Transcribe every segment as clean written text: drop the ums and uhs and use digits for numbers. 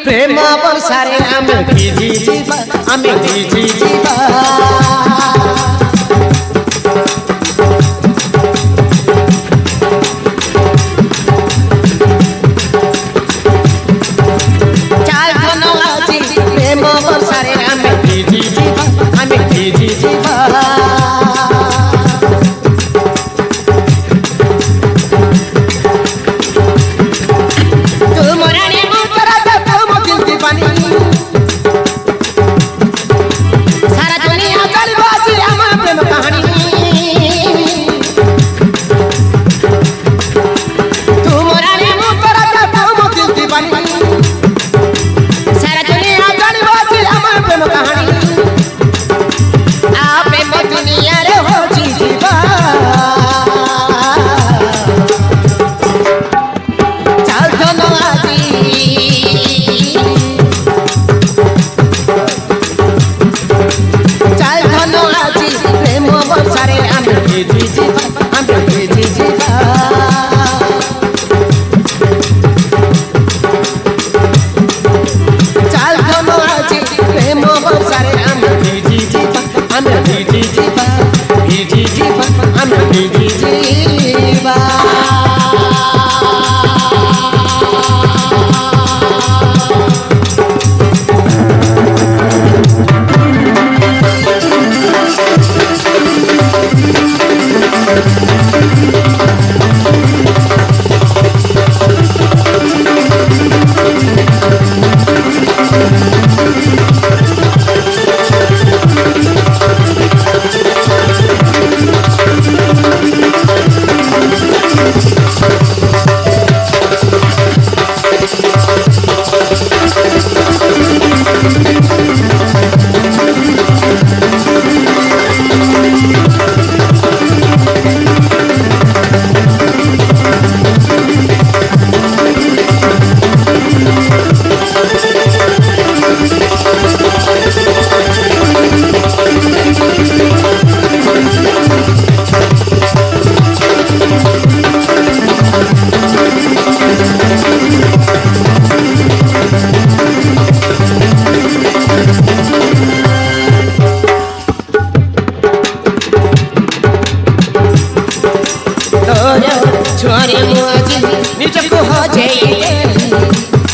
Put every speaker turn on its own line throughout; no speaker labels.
प्रेम बरसारे आमे भिजी जीवा आमे भिजी जीवा चाल धन आजी प्रेम बरसारे आमे भिजी जीवा आमे भिजी जीवा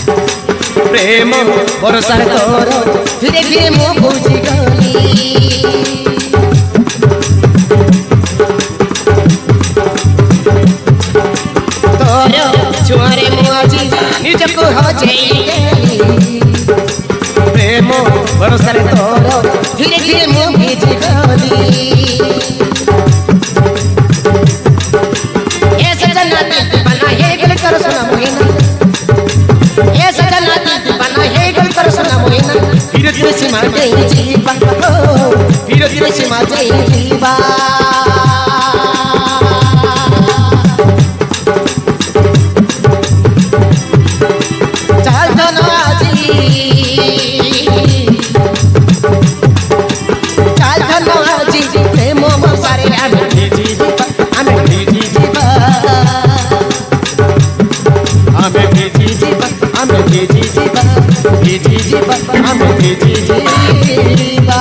प्रेम बरसार तोर धीरे धीरे मो बुझी गली तोर छुआरे मो आजी निजको हजेई गली प्रेम बरसार तोर धीरे धीरे मो बुझी गली ए सजना बना हे गल कर सुना मोहिना धीरे धीरे सीमा जई जीवा धीरे धीरे सीमा जई जीवा चाल धन आजी चाल धन आजी प्रेम बरसारे आमे भिजी जीवा आमे भिजी जीवा आमे भिजी जीवा आमे भिजी जीवा भिजी जीवा आमे भिजी जीवा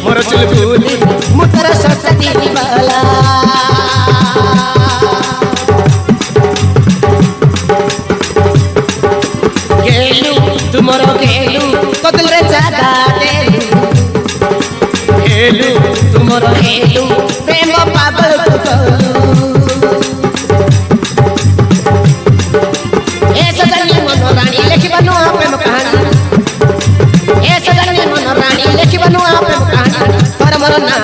मोर चुलबुली मुतर सती बाला गेलू तुमरो गेलू कदल रे जागा देलू गेलू तुमरो गेलू प्रेम पागल कुतलू ए सजनी मन रानी लिखिबनु प्रेम कहानी ए सजनी मन रानी लिखिबनु प्रेम कहानी पर मोर ना